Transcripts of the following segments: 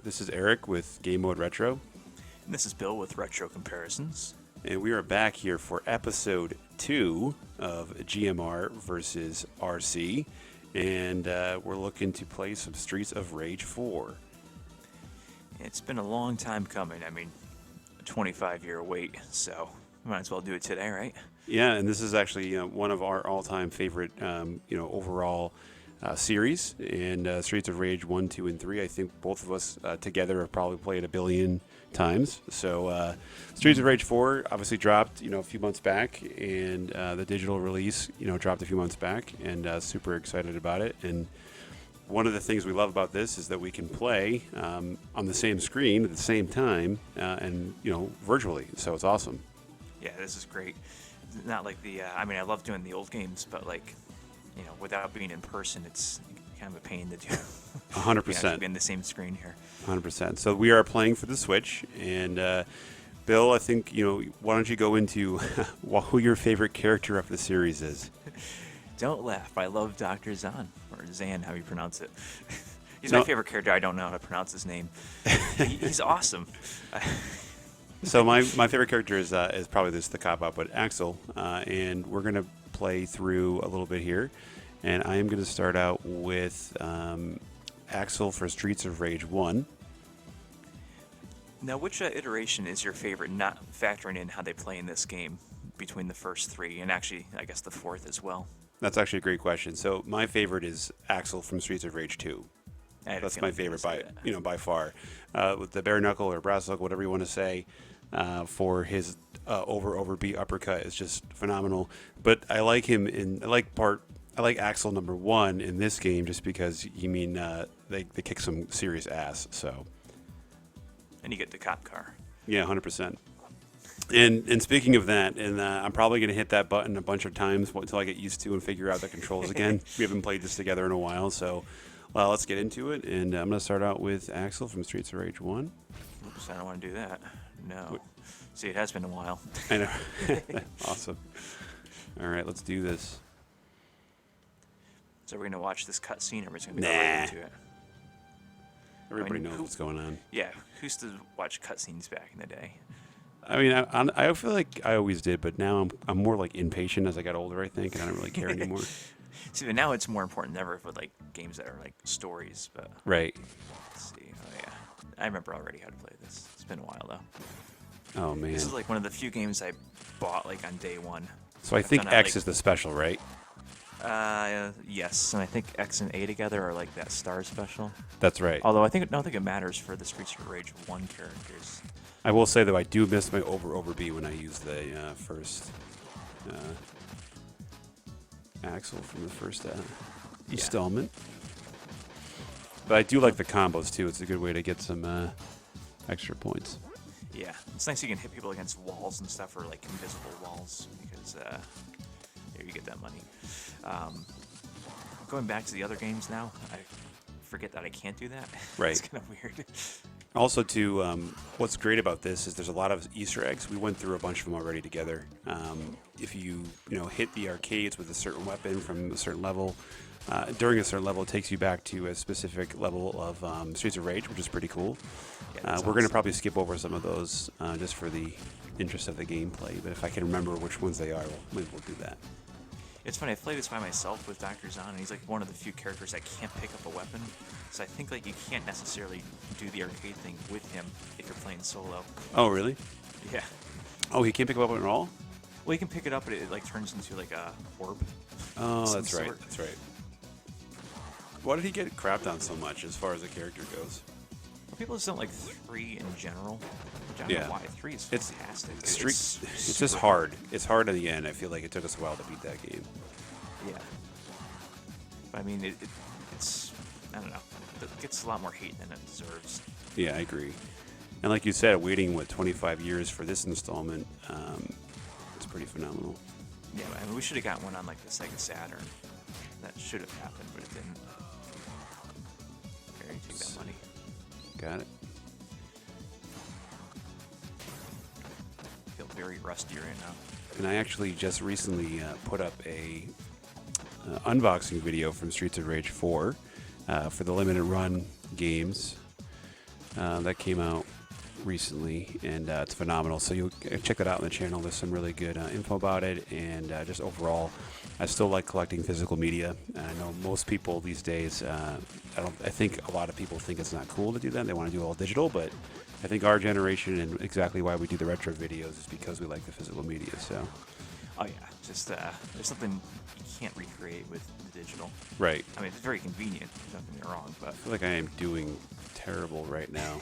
this is Eric with Game Mode Retro. And this is Bill with Retro Comparisons. And we are back here for episode 2 of GMR versus RC. And we're looking to play some Streets of Rage 4. It's been a long time coming. I mean, a 25-year wait, so might as well do it today, right? Yeah, and this is actually one of our all-time favorite, overall series. And Streets of Rage 1, 2, and 3, I think both of us together have probably played a billion times. So Streets of Rage 4 obviously dropped, a few months back, and the digital release, dropped a few months back, and super excited about it. And one of the things we love about this is that we can play on the same screen at the same time, and virtually. So it's awesome. Yeah, this is great. Not like I love doing the old games, but without being in person, it's kind of a pain to do. 100%. Be in the same screen here. 100%. So we are playing for the Switch, and Bill, I think why don't you go into who your favorite character of the series is? Don't laugh. I love Dr. Zahn, or Zan, how you pronounce it. He's my favorite character. I don't know how to pronounce his name. He's awesome. So my favorite character is probably the cop-out, but Axel, and we're going to play through a little bit here, and I am going to start out with Axel for Streets of Rage 1. Now, which iteration is your favorite, not factoring in how they play in this game between the first three, and actually, I guess, the fourth as well? That's actually a great question. So my favorite is Axel from Streets of Rage 2. That's my favorite by far. With the bare knuckle or brass knuckle, whatever you want to say, for his over beat uppercut is just phenomenal. But I like him I like Axel number 1 in this game just because they kick some serious ass. So. And you get the cop car. Yeah, 100%. And speaking of that, and I'm probably going to hit that button a bunch of times until I get used to and figure out the controls again. We haven't played this together in a while, so let's get into it. And I'm going to start out with Axel from Streets of Rage 1. Oops, I don't want to do that. No. See, it has been a while. I know. Awesome. All right, let's do this. So we're going to watch this cutscene, or we're just going to go right into it? Everybody knows what's going on. Yeah, who used to watch cutscenes back in the day? I mean, I feel like I always did, but now I'm more like impatient as I got older, I think, and I don't really care anymore. See, but now it's more important than ever with games that are stories. But right. Let's see. Oh yeah, I remember already how to play this. It's been a while though. Oh man. This is one of the few games I bought on day one. So I think X is the special, right? Yes, and I think X and A together are that star special. That's right. Although I don't think it matters for the Streets of Rage 1 characters. I will say, though, I do miss my over B when I use the first Axel from the first installment. But I do like the combos, too. It's a good way to get some extra points. Yeah, it's nice you can hit people against walls and stuff, or invisible walls, because there you get that money. Going back to the other games now, I forget that I can't do that. Right. It's kind of weird. Also, too, what's great about this is there's a lot of Easter eggs. We went through a bunch of them already together. If you hit the arcades with a certain weapon from a certain level, during a certain level, it takes you back to a specific level of Streets of Rage, which is pretty cool. Yeah, we're going to probably skip over some of those just for the interest of the gameplay. But if I can remember which ones they are, maybe we'll do that. It's funny, I played this by myself with Dr. Zahn, and he's one of the few characters that can't pick up a weapon. So I think you can't necessarily do the arcade thing with him if you're playing solo. Oh, really? Yeah. Oh, he can't pick up a weapon at all? Well, you can pick it up, but it turns into a orb. Oh, that's right. That's right. Why did he get crapped on so much as far as the character goes? Well, people just don't like 3 in general. Which I don't know why. 3 is fantastic. It's just hard. It's hard in the end. I feel like it took us a while to beat that game. Yeah. But I mean, it's I don't know. It gets a lot more hate than it deserves. Yeah, I agree. And like you said, waiting 25 years for this installment, it's pretty phenomenal. Yeah, I mean, we should have gotten one on the Sega Saturn. That should have happened, but it didn't. Here, you take that money. Got it. I feel very rusty right now. And I actually just recently put up a unboxing video from Streets of Rage 4 for the limited run games. that came out recently, and it's phenomenal. So you check that out on the channel. There's some really good info about it, and just overall, I still like collecting physical media. I know most people these days, I think a lot of people think it's not cool to do that. They want to do all digital, but I think our generation and exactly why we do the retro videos is because we like the physical media. So, Oh yeah, just there's something you can't recreate with the digital. right. I mean, it's very convenient. Don't get me wrong, but I feel like I am doing terrible right now.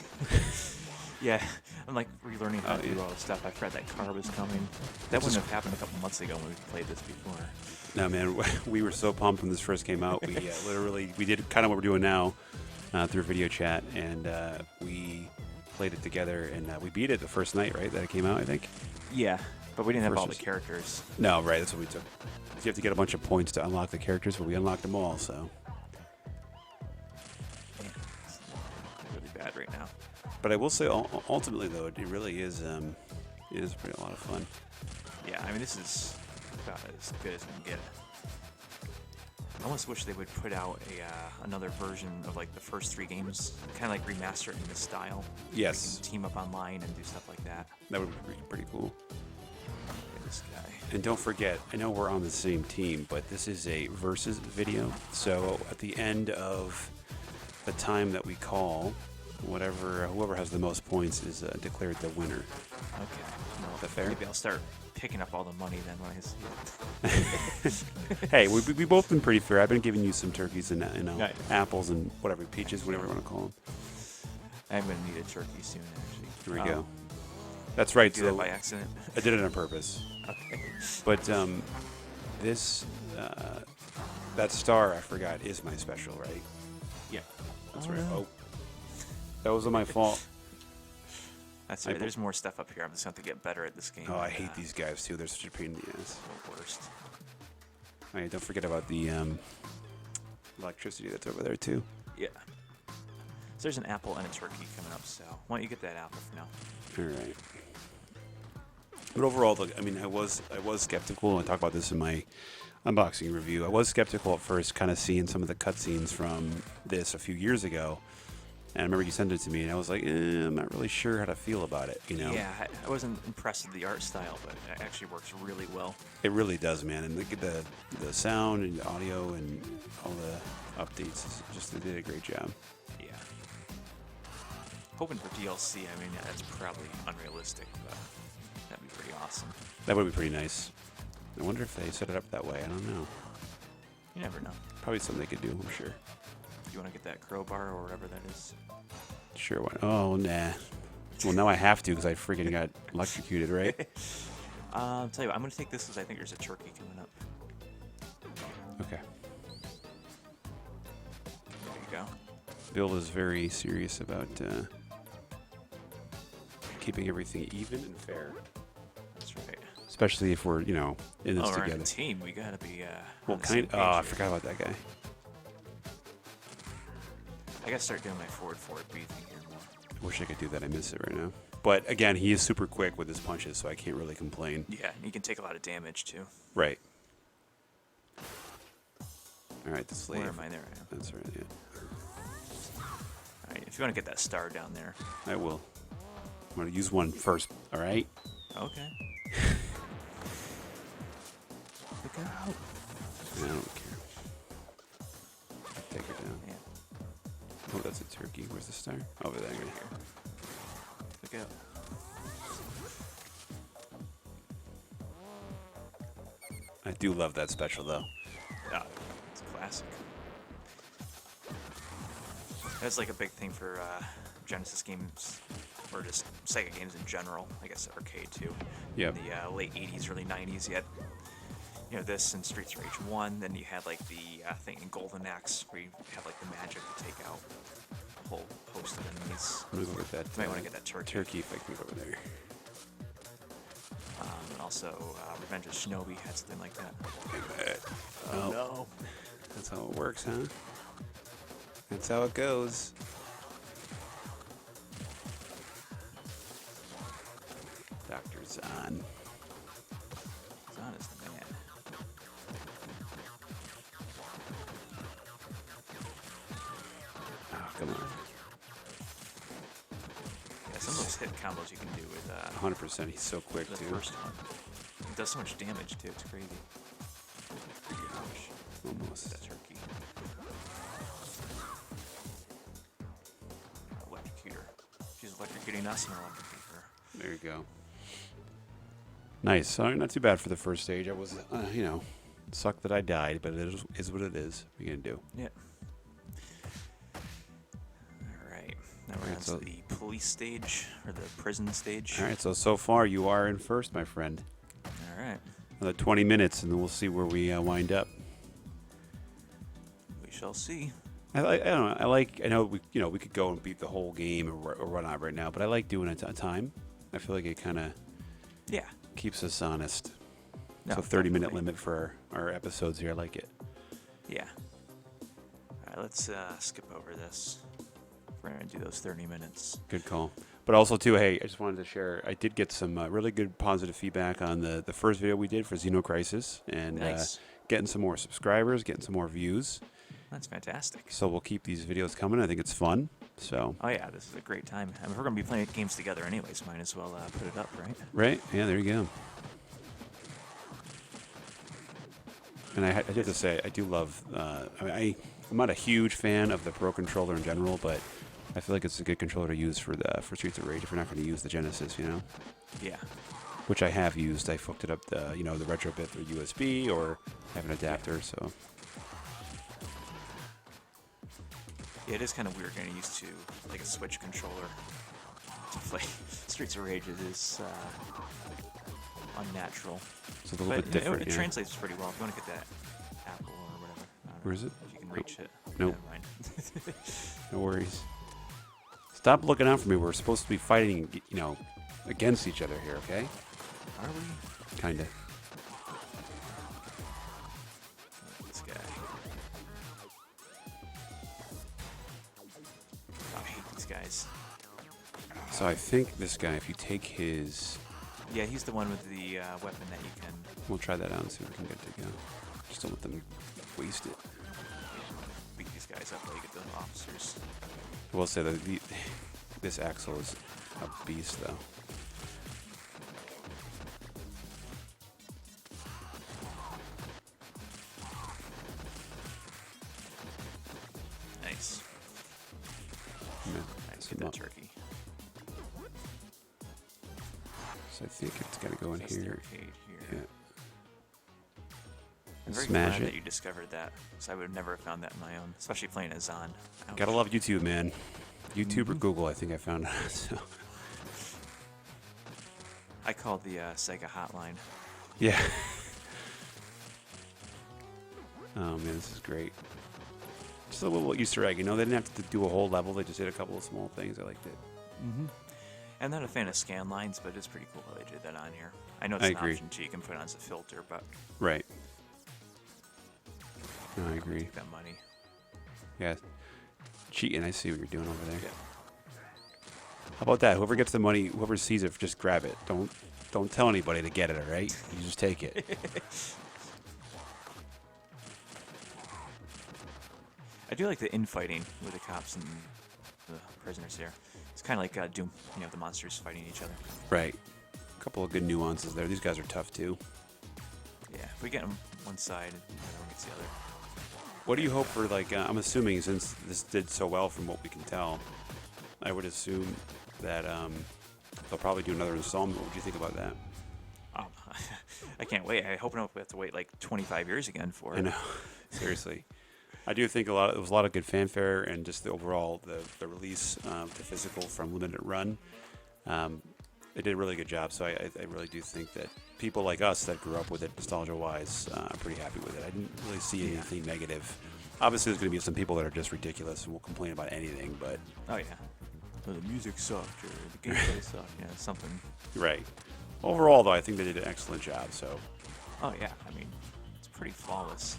yeah, I'm like relearning how Oh, to do yeah. all this stuff. I forgot that car was coming. That wouldn't have happened a couple months ago when we played this before. No, man, we were so pumped when this first came out. We literally we did kind of what we're doing now through video chat, and we played it together, and we beat it the first night, right? That it came out, I think. Yeah, but we didn't have all the Versus- characters. No, right? That's what we took. You have to get a bunch of points to unlock the characters, but we unlocked them all. So, Man, it's really bad right now. but I will say, ultimately, though, it really is pretty a lot of fun. Yeah, I mean, this is about as good as we can get. I almost wish they would put out another version of like the first 3 games, kind of like remaster it in this style. Yes, We can team up online and do stuff like that. that would be pretty cool. Look at this guy. And don't forget, I know we're on the same team, but this is a versus video. So at the end of the time that we call, whoever has the most points is declared the winner. Okay. Well, Is that fair? Maybe I'll start picking up all the money then when I see it. Hey, we both been pretty fair. I've been giving you some turkeys and Nice. apples and whatever, peaches, whatever you want to call them. I'm going to need a turkey soon, actually. Here we go. That's right. Do So that by accident. I did it on purpose. Okay. But this that star I forgot is my special, right? Yeah. That's right. Oh, that wasn't my fault. That's I right. bel- There's more stuff up here. I'm just going to have to get better at this game. Oh, I hate these guys too. They're such a pain in the ass. The worst. All right, don't forget about the electricity that's over there too. Yeah. So there's an apple and a turkey coming up, so why don't you get that apple for now? All right. But overall, look, I mean, I was skeptical. I talked about this in my unboxing review. I was skeptical at first, kind of seeing some of the cutscenes from this a few years ago. And I remember you sent it to me, and I was like, I'm not really sure how to feel about it, you know? Yeah, I wasn't impressed with the art style, but it actually works really well. It really does, man. And look at the sound and the audio and all the updates. They did a great job. Yeah. Hoping for DLC, I mean, that's probably unrealistic, but that'd be pretty awesome. That would be pretty nice. I wonder if they set it up that way. I don't know. You never know. Probably something they could do, I'm sure. You want to get that crowbar or whatever that is? Sure. Why? Oh, nah. Well, now I have to because I freaking got electrocuted, right? I'll tell you what, I'm going to take this because I think there's a turkey coming up. Okay. There you go. Bill is very serious about keeping everything even and fair, That's right. especially if we're, in this Oh, we're together. on a team. We got to be Well, on the same oh, I page forgot about that guy. here. I got to start doing my forward breathing here more. I wish I could do that. I miss it right now. But again, he is super quick with his punches, so I can't really complain. Yeah, you can take a lot of damage too. Right. All right, the slave. Where am I? There I am. That's right. Yeah, All right, if you want to get that star down there. I will. I'm gonna use one first. All right. Okay. Look out. I don't care. Take her down. Yeah, Oh, that's a turkey. Where's the star? Over there. right here. Look out. I do love that special though. Yeah, it's classic. That's like a big thing for Genesis games, or just Sega games in general. I guess arcade too. Yep. In the late '80s, early '90s, you had this in Streets of Rage 1. Then you had like the thing in Golden Axe where you had like the magic to take out a whole host of enemies. I'm gonna go get that. You might want to get that turkey. turkey if I can get over there. And also, Revenge of Shinobi had something like that. Oh, No. that's how it works, huh? That's how it goes. Dr. Zahn. Zahn is the man. Oh, come on. Some of those hit combos you can do with 100%. He's so quick, the too. first one. It does so much damage, too. It's crazy. Almost. That turkey. Electrocutor. She's electrocuting us and electrocute her. There you go. Nice. Not too bad for the first stage. I was, sucked that I died, but it is what it is. What are you going to do? Yeah. Alright. Now we're on to the police stage, or the prison stage. All right, so far you are in first, my friend. Alright. Another 20 minutes, and then we'll see where we wind up. We shall see. I don't know. I know we could go and beat the whole game or whatnot right now, but I like doing it at a time. I feel like it kind of keeps us honest. No, so 30-minute limit for our episodes here. I like it. Yeah. All right, let's skip over this. We're going to do those 30 minutes. Good call. But also, too, hey, I just wanted to share, I did get some really good positive feedback on the first video we did for Xenocrisis, and Nice. Getting some more subscribers, getting some more views. That's fantastic. So we'll keep these videos coming. I think it's fun. So. Oh, yeah, this is a great time. I mean, we're going to be playing games together anyways. Might as well put it up, right? Right? Yeah, there you go. And I have to say, I do love. I'm not a huge fan of the Pro controller in general, but I feel like it's a good controller to use for Streets of Rage if you're not going to use the Genesis, Yeah. Which I have used. I hooked it up, the retrobit through USB or have an adapter. So. Yeah, it is kind of weird getting used to like a Switch controller to play Streets of Rage. It is unnatural. It's a little bit different. It translates pretty well. If you want to get that Apple or whatever. I don't know Where is it? If you can reach it. Nope. Never mind. No worries. Stop looking out for me. We're supposed to be fighting, against each other here, okay? Are we? Kinda. This guy. Oh, I hate these guys. So I think this guy, if you take his... Yeah, he's the one with the weapon that you can... We'll try that out and see if we can get it to go. Just don't let them waste it. beat these guys up while you get the officers. I will say that this Axel is a beast, though. Nice. Yeah, Nice, get that turkey. So I think it's got to go in That's here. the arcade here. Yeah. I'm very Smash glad it. that you discovered that, because I would have never found that on my own, especially playing as Zon. Ouch. Gotta love YouTube, man. YouTube or Google, I think I found out. So. I called the Sega hotline. Yeah. Oh man, this is great. Just a little Easter egg, They didn't have to do a whole level. They just did a couple of small things. I liked it. Mm-hmm. I'm not a fan of scan lines, but it's pretty cool how they did that on here. I know it's I an agree. option too. You can put it on as a filter, but Right. No, I agree. take that money. Yeah. Cheating. I see what you're doing over there. Yeah. How about that? Whoever gets the money, whoever sees it, just grab it. Don't tell anybody to get it. All right? You just take it. I do like the infighting with the cops and the prisoners here. It's kind of like Doom, the monsters fighting each other. Right. A couple of good nuances there. These guys are tough too. Yeah, if we get them one side, the other one gets the other. What do you hope for? I'm assuming since this did so well from what we can tell, I would assume that they'll probably do another installment. What would you think about that? I can't wait. I hope we don't have to wait like 25 years again for it. I know. Seriously. I do think there was a lot of good fanfare and just the overall the release to physical from Limited Run. They did a really good job, so I really do think that people like us that grew up with it nostalgia-wise are pretty happy with it. I didn't really see anything negative. Obviously, there's going to be some people that are just ridiculous and will complain about anything, but... Oh, yeah. Well, the music sucked or the gameplay sucked. Yeah, something. Right. Overall, though, I think they did an excellent job, so... Oh, yeah. I mean, it's pretty flawless.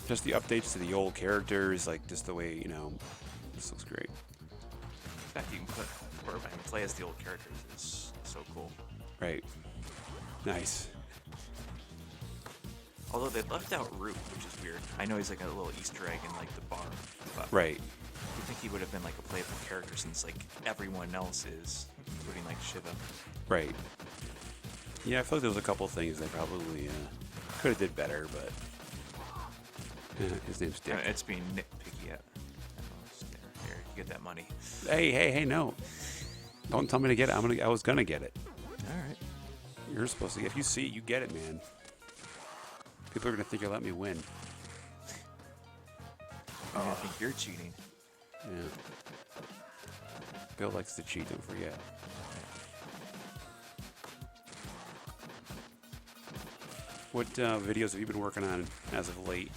Just the updates to the old characters, just the way, this looks great. The fact you can play as the old characters is so cool. Right. Nice. Although they left out Root, which is weird. I know he's like a little Easter egg in the bar. But Right. you think he would have been like a playable character since like everyone else is, including like Shiva. Right. Yeah, I feel like there was a couple things they probably could have did better, but his name's Dick. It's being nitpicky at most. Here, you get that money. Hey, no. Don't tell me to get it. I was gonna get it. All right. You're supposed to. If you see it, you get it, man. People are gonna think you're letting me win. I think you're cheating. Yeah. Bill likes to cheat. Don't forget. What videos have you been working on as of late?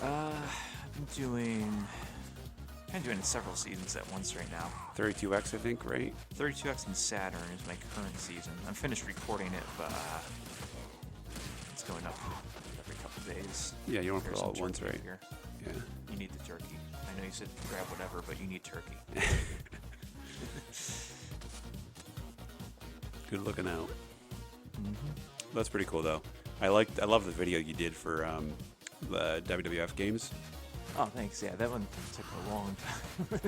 I've been doing several seasons at once right now. 32X, I think, right? 32X and Saturn is my current season. I'm finished recording it, but it's going up every couple days. Yeah, you don't put There's it all some at once, turkey right? here. Yeah. You need the turkey. I know you said grab whatever, but you need turkey. Good looking out. That's pretty cool, though. I love the video you did for the WWF games. Oh, thanks. Yeah, that one took a long time.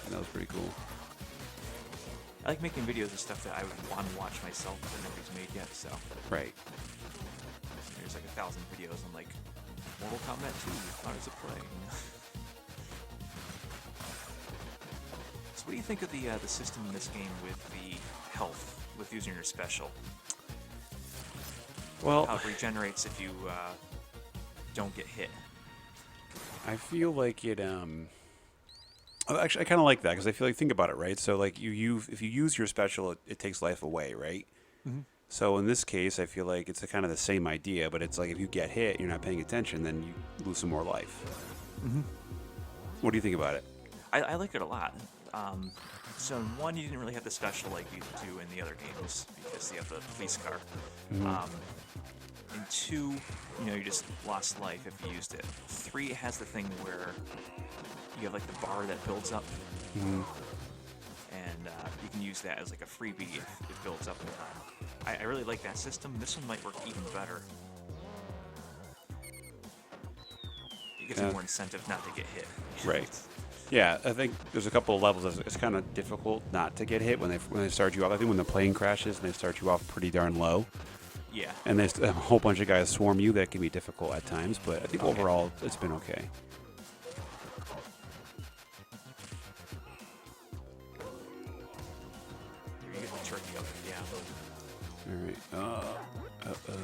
That was pretty cool. I like making videos of stuff that I would want to watch myself that nobody's made yet, so. Right. There's like 1,000 videos on like Mortal Kombat 2, how does it play? So what do you think of the system in this game with the health, with using your special? Well, How it regenerates if you don't get hit. I feel like it. Actually, I kind of like that because I feel like think about it, right? So, like if you use your special, it takes life away, right? Mm-hmm. So in this case, I feel like it's kind of the same idea, but it's like if you get hit, you're not paying attention, then you lose some more life. Mm-hmm. What do you think about it? I like it a lot. So in one, you didn't really have the special like you do in the other games because you have the police car. In two, you just lost life if you used it. 3, it has the thing where you have like the bar that builds up, and you can use that as like a freebie if it builds up in time. I really like that system. This one might work even better. It gives you more incentive not to get hit. Right. Yeah, I think there's a couple of levels. It's kind of difficult not to get hit when they start you off. I think when the plane crashes and they start you off pretty darn low. Yeah. And there's a whole bunch of guys swarm you. That can be difficult at times, but I think overall it's been okay. Here, you get the turkey up. Yeah. All right. Uh-oh.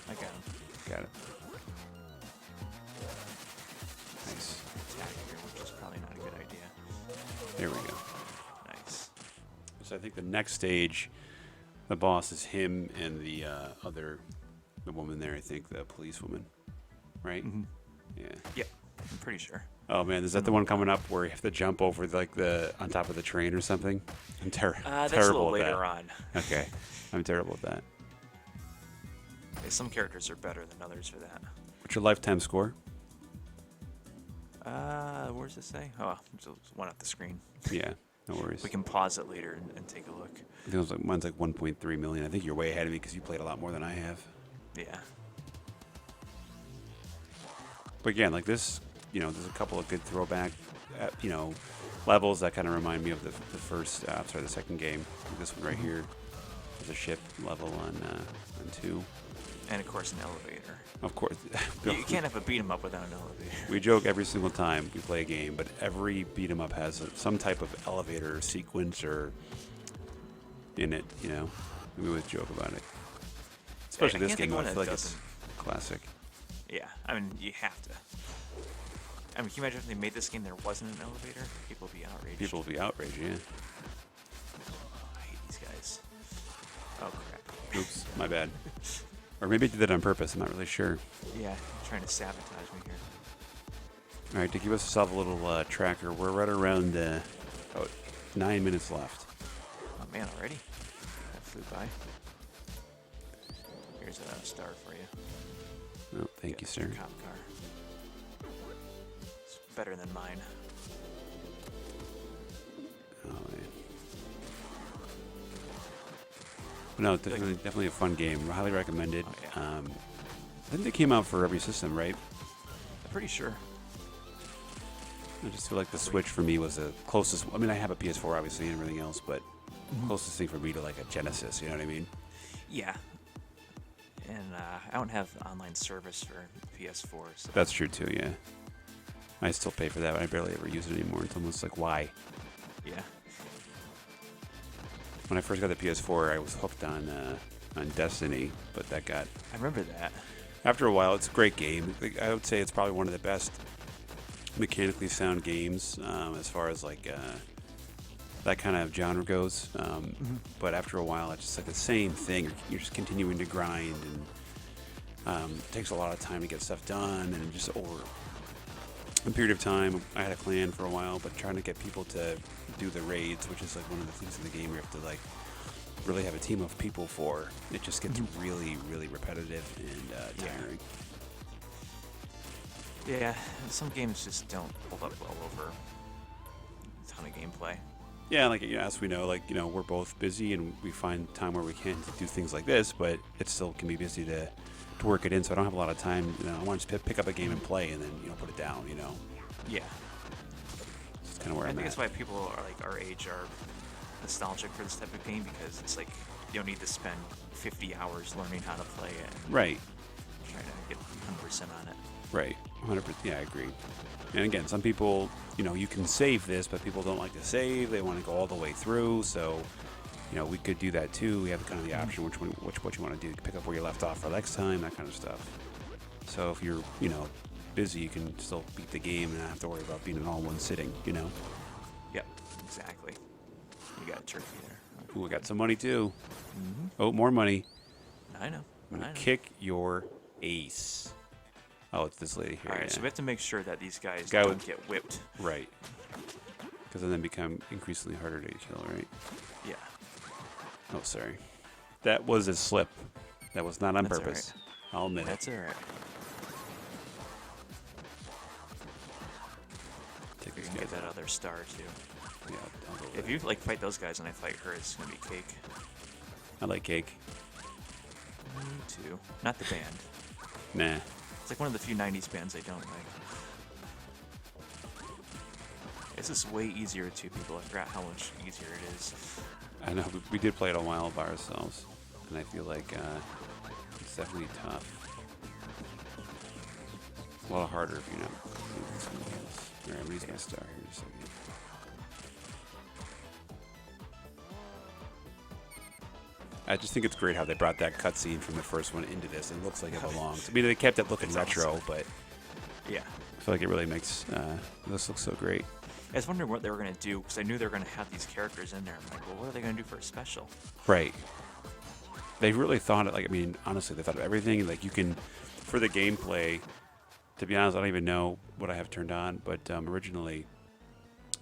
I got him. Got it. Nice. Attack here, which is probably not a good idea. There we go. Nice. So I think the next stage, the boss is him and the the woman there. I think the police woman, right? Mm-hmm. Yeah. Yep. I'm pretty sure. Oh man, is that the one coming up where you have to jump over like on top of the train or something? I'm That's terrible a little at later that. on. Okay, I'm terrible at that. Yeah, some characters are better than others for that. What's your lifetime score? Where does it say? Oh, there's one off the screen. Yeah, no worries. We can pause it later and take a look. I think it was mine's like 1.3 million. I think you're way ahead of me because you played a lot more than I have. Yeah. But again, like this, there's a couple of good throwback, levels that kind of remind me of the first, the second game. Like this one right here is a ship level on 2. And of course, an elevator. Of course. You can't have a beat 'em up without an elevator. We joke every single time we play a game, but every beat 'em up has some type of elevator sequence or in it. We always joke about it. Especially this game, I feel like it's classic. Yeah, I mean, you have to. I mean, can you imagine if they made this game there wasn't an elevator? People would be outraged. People would be outraged, yeah. I hate these guys. Oh, crap. Oops, my bad. Or maybe it did that on purpose, I'm not really sure. Yeah, trying to sabotage me here. All right, to give yourself a little tracker, we're right around 9 minutes left. Oh, man, already? That flew by. Here's a star for you. Oh, thank you, sir. Cop car. It's better than mine. Oh, man. No, definitely a fun game. Highly recommended. Oh, yeah. I think they came out for every system, right? I'm pretty sure. I just feel like the Switch for me was the closest. I mean, I have a PS4 obviously and everything else, but closest thing for me to like a Genesis. You know what I mean? Yeah. And I don't have online service for PS4. So. That's true too. Yeah. I still pay for that, but I barely ever use it anymore. It's almost like why? Yeah. When I first got the PS4, I was hooked on Destiny, but that got. I remember that. After a while, it's a great game. I would say it's probably one of the best mechanically sound games as far as like that kind of genre goes. But after a while, it's just like the same thing. You're just continuing to grind, and it takes a lot of time to get stuff done, and just over a period of time, I had a clan for a while, but trying to get people to do the raids, which is like one of the things in the game you have to like really have a team of people for. It just gets really, really repetitive and tiring. Yeah, some games just don't hold up well over a ton of gameplay. Yeah, like as we know, like we're both busy and we find time where we can to do things like this, but it still can be busy to work it in. So I don't have a lot of time. I want to just pick up a game and play, and then put it down. Yeah. That's kind of where I I'm think at. that's why people are like our age are nostalgic for this type of game, because it's like you don't need to spend 50 hours learning how to play it. And Right. Trying to get 100% on it. Right. 100%. Yeah, I agree. And again, some people, you can save this, but people don't like to save. They want to go all the way through. So, we could do that too. We have kind of the option what you want to do. You can pick up where you left off for next time, that kind of stuff. So if you're, busy, you can still beat the game and not have to worry about being in all one sitting, Yep, exactly. You got a turkey there. Ooh, we got some money too. Oh, more money. I know. I'm going to kick your ace. Oh, it's this lady here. All right, yeah. so we have to make sure that these guys Guy don't with- get whipped. Right. Because then they become increasingly harder to kill, right? Yeah. Oh, sorry. That was a slip. That was not on That's all purpose. I'll admit That's it. all right. Take You this can guy get that out. other star too. Yeah, I'll go with If that. you like fight those guys and I fight her, it's gonna be cake. I like cake. Me too. Not the band. Nah. It's like one of the few 90s bands I don't like. This is way easier too, people. I forgot how much easier it is. I know. We did play it a while by ourselves. And I feel like it's definitely tough. A lot harder if you're not using somebody else. Alright, I'm going to use my star here just a second. I just think it's great how they brought that cutscene from the first one into this. It looks like it belongs. I mean, they kept it looking It's retro, awesome. but Yeah. I feel like it really makes this look so great. I was wondering what they were gonna do because I knew they were gonna have these characters in there. I'm like, well, what are they gonna do for a special? Right. They really thought it. Like, I mean, honestly, they thought of everything. Like, you can, for the gameplay. To be honest, I don't even know what I have turned on, but originally,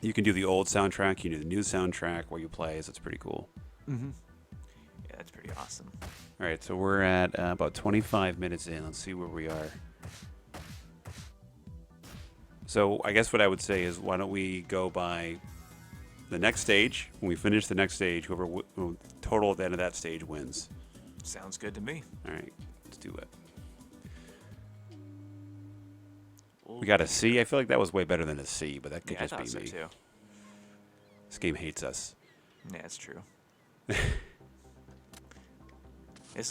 you can do the old soundtrack. You can do the new soundtrack while you play. So it's pretty cool. Mm-hmm. Yeah, that's pretty awesome. All right, so we're at about 25 minutes in. Let's see where we are. So I guess what I would say is, why don't we go by the next stage? When we finish the next stage, whoever total at the end of that stage wins. Sounds good to me. All right, let's do it. We got a C. I feel like that was way better than a C, but that could Yeah, I just thought be so me. too. This game hates us. Yeah, it's true. This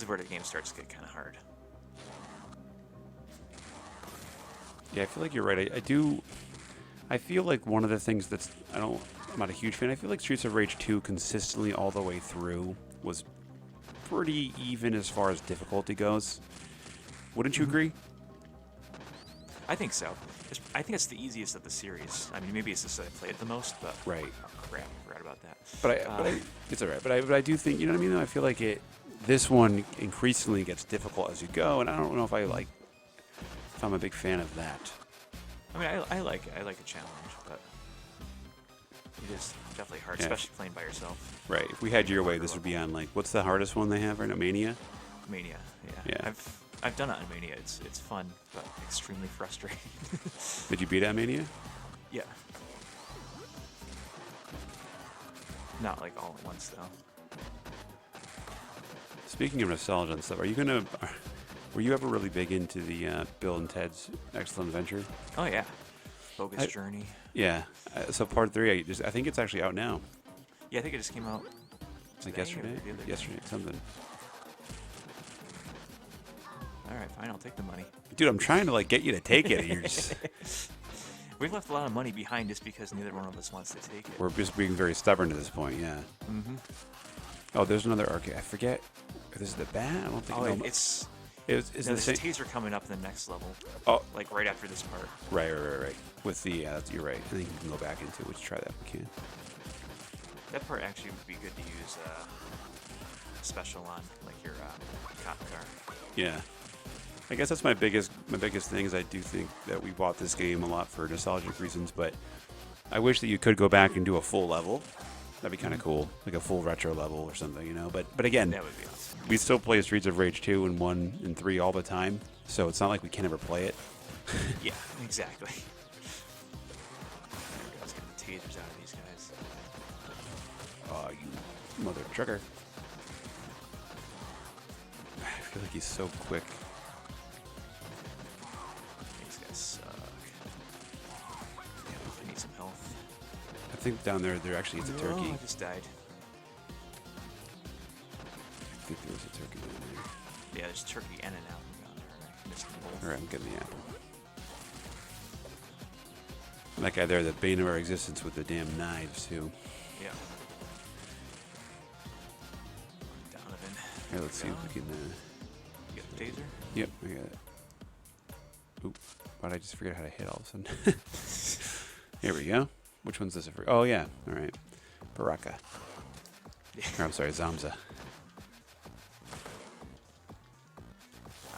is where the game starts to get kind of hard. Yeah, I feel like you're right. I feel like one of the things I'm not a huge fan. I feel like Streets of Rage 2 consistently all the way through was pretty even as far as difficulty goes. Wouldn't you agree? I think so. I think it's the easiest of the series. I mean, maybe it's just that I play it the most, but Right. Oh, crap, I forgot about that. But it's all right. But I do think, you know what I mean? Though? I feel like this one increasingly gets difficult as you go, and I don't know if I'm a big fan of that. I mean, I like it. I like a challenge, but it is definitely hard, Yeah. especially playing by yourself. Right. If we had your way, this would be on what's the hardest one they have right now? Mania? Mania, yeah. Yeah. I've done it on Mania. It's fun, but extremely frustrating. Did you beat it on Mania? Yeah. Not like all at once though. Speaking of nostalgia and stuff, were you ever really big into the Bill and Ted's Excellent Adventure? Oh yeah. Bogus Journey. Yeah. So part 3, I think it's actually out now. Yeah, I think it just came out. Like today or yesterday. the other day. Yesterday, something. All right, fine. I'll take the money. Dude, I'm trying to like get you to take it. And you're just. We've left a lot of money behind just because neither one of us wants to take it. We're just being very stubborn at this point. Yeah. Mm-hmm. Oh, there's another arcade. I forget. This is the bat. I don't think. Oh, no, it's it's no, the there's a same. taser coming up in the next level. Oh, Like right after this part. right. With the, you're right. I think we can go back into it. Let's try that. We can. That part actually would be good to use special on, like your cop car. Yeah. I guess that's my biggest thing is I do think that we bought this game a lot for nostalgic reasons, but I wish that you could go back and do a full level. That'd be kind of cool, like a full retro level or something, you know. But again, That would be awesome. we still play Streets of Rage 2 and 1 and 3 all the time, so it's not like we can never play it. Yeah, exactly. Let's get the tasers out of these guys. Oh, you mother trucker. I feel like he's so quick. These guys suck. I need some health. I think down there actually is a turkey. Oh, I just died. I think there was a turkey down there. Yeah, there's turkey and an apple down there. I missed them both. All right, I'm getting the apple. And that guy there, the bane of our existence with the damn knives, too. Yeah. Donovan. Here, let's see if we can... You got the taser? Yep, I got it. Oop, why'd I just forget how to hit all of a sudden? Here we go. Which one's this? Oh, yeah. All right. Baraka. Or, I'm sorry, Zamza.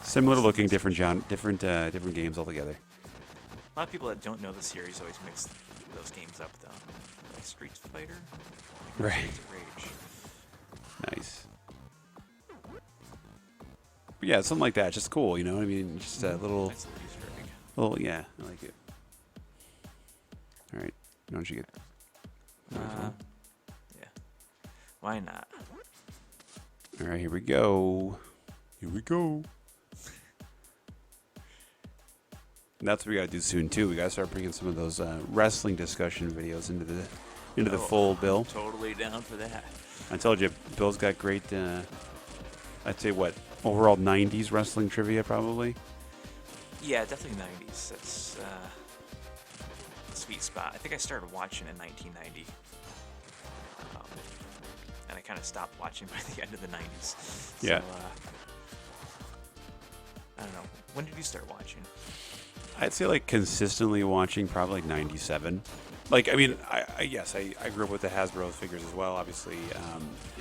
Similar looking, different games altogether. A lot of people that don't know the series always mix those games up, though. Like Street Fighter? Right. Streets of Rage. Nice. But yeah, something like that. Just cool, you know what I mean? Just a little, Nice little Easter egg. yeah, I like it. All right. Why don't you get... Yeah. Why not? All right, here we go. Here we go. And that's what we got to do soon, too. We got to start bringing some of those wrestling discussion videos into the full Bill. Totally down for that. I told you, Bill's got great, I'd say, overall 90s wrestling trivia, probably? Yeah, definitely 90s. That's a sweet spot. I think I started watching in 1990. And I kind of stopped watching by the end of the 90s. Yeah. So, I don't know. When did you start watching? I'd say, like, consistently watching probably, like, 97. Like, I mean, I grew up with the Hasbro figures as well, obviously,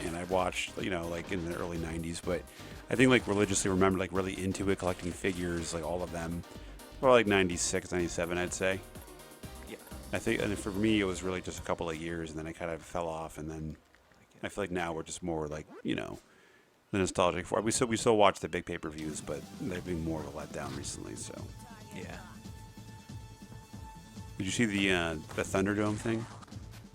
and I watched, you know, like, in the early 90s, but I think, like, religiously remember, like, really into it, collecting figures, like, all of them, probably, like, 96, 97, I'd say. Yeah. I think, and for me, it was really just a couple of years, and then I kind of fell off, and then I feel like now we're just more, like, you know, the nostalgic for we still watch the big pay-per-views, but they've been more of a letdown recently, so. Yeah. Did you see the Thunderdome thing?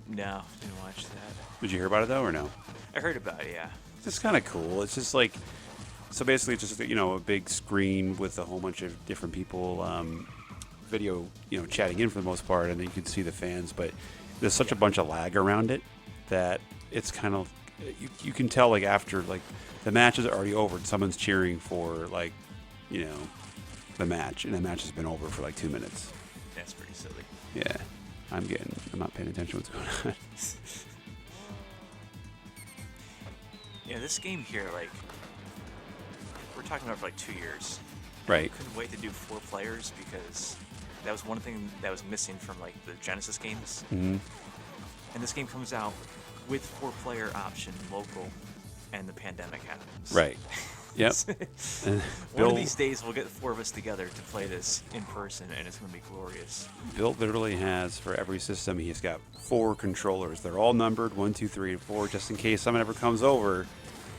No, didn't watch that. Did you hear about it, though, or no? I heard about it, yeah. It's kind of cool. It's just like, so basically it's just, you know, a big screen with a whole bunch of different people, video, you know, chatting in for the most part, and then you can see the fans, but there's such a bunch of lag around it that it's kind of, you can tell, like, after, like, the match is already over and someone's cheering for, like, you know, the match, and the match has been over for, like, 2 minutes. That's pretty silly. Yeah. I'm not paying attention to what's going on. Yeah, this game here, like, we're talking about for like 2 years. Right. Couldn't wait to do 4 players because that was one thing that was missing from like the Genesis games. Mm-hmm. And this game comes out with 4-player option local, and the pandemic happens. Right. Yep. One of these days we'll get the 4 of us together to play this in person, and it's going to be glorious. Bill literally has, for every system, he's got 4 controllers. They're all numbered 1, 2, 3, and 4, just in case someone ever comes over.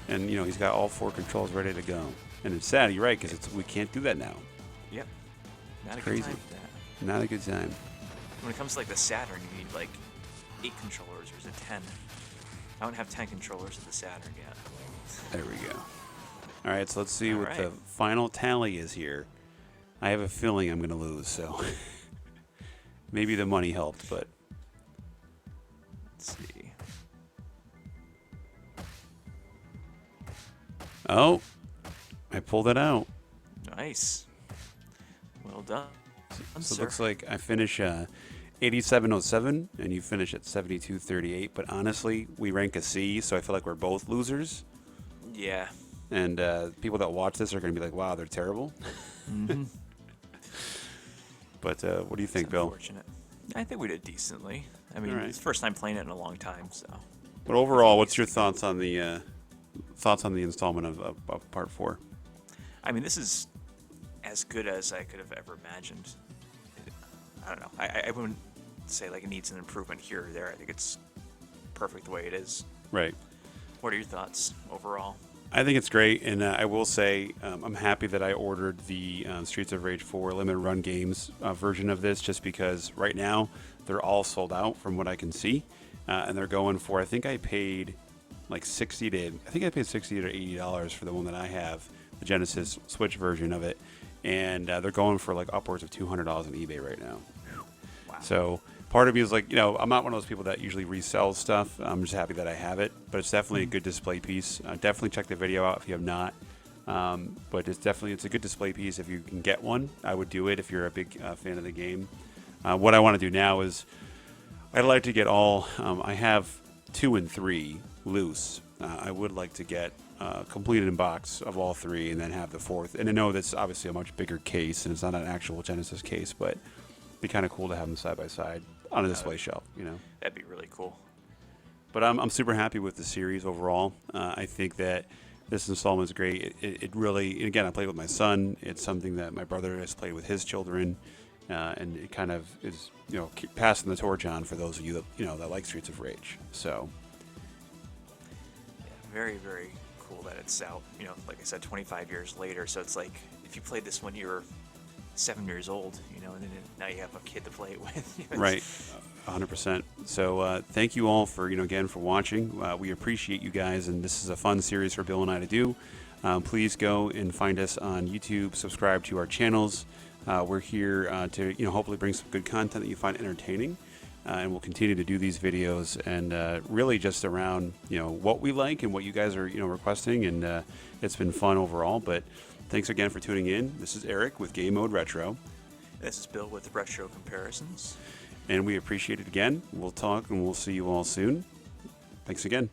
And, you know, he's got all 4 controls ready to go. And it's sad, you're right, because we can't do that now. Yep. Not It's a crazy. good time for that. Not a good time. When it comes to like the Saturn, you need like 8 controllers, or is it 10? I don't have 10 controllers of the Saturn yet. There we go. All right, so let's see All what right. the final tally is here. I have a feeling I'm going to lose, so. Maybe the money helped, but Let's see. oh, I pulled it out. Nice. Well done, So it sir. looks like I finish 8707, and you finish at 7238. But honestly, we rank a C, so I feel like we're both losers. Yeah. And people that watch this are going to be like, "Wow, they're terrible." Mm-hmm. But what do you think, It's Bill? unfortunate. I think we did decently. I mean, All right. it's the first time playing it in a long time, so. But overall, what's your thoughts on the installment of Part 4? I mean, this is as good as I could have ever imagined. I don't know. I wouldn't say like it needs an improvement here or there. I think it's perfect the way it is. Right. What are your thoughts overall? I think it's great, and I will say I'm happy that I ordered the Streets of Rage 4 Limited Run Games version of this, just because right now they're all sold out from what I can see, and they're going for, I think I paid like $60 to $80 for the one that I have, the Genesis Switch version of it, and they're going for like upwards of $200 on eBay right now. Wow. So part of me is like, I'm not one of those people that usually resell stuff. I'm just happy that I have it, but it's definitely a good display piece. Definitely check the video out if you have not. But it's a good display piece. If you can get one, I would do it if you're a big fan of the game. What I want to do now is I'd like to get all. I have 2 and 3 loose. I would like to get completed in box of all 3, and then have the 4th. And I know that's obviously a much bigger case, and it's not an actual Genesis case, but it'd be kind of cool to have them side by side on a display shelf, That'd be really cool. But I'm super happy with the series overall. I think that this installment is great. It really, and again, I played with my son. It's something that my brother has played with his children, and it kind of is, keep passing the torch on for those of you that, that like Streets of Rage. So, Yeah, very, very cool that it's out. Like I said, 25 years later. So it's like if you played this when you were 7 years old, and then now you have a kid to play it with. right, 100%. So thank you all for, again, for watching. We appreciate you guys, and this is a fun series for Bill and I to do. Please go and find us on YouTube, subscribe to our channels. We're here to, hopefully bring some good content that you find entertaining, and we'll continue to do these videos, and really just around, what we like and what you guys are, requesting, and it's been fun overall. But thanks again for tuning in. This is Eric with Game Mode Retro. This is Bill with Retro Comparisons. And we appreciate it again. We'll talk and we'll see you all soon. Thanks again.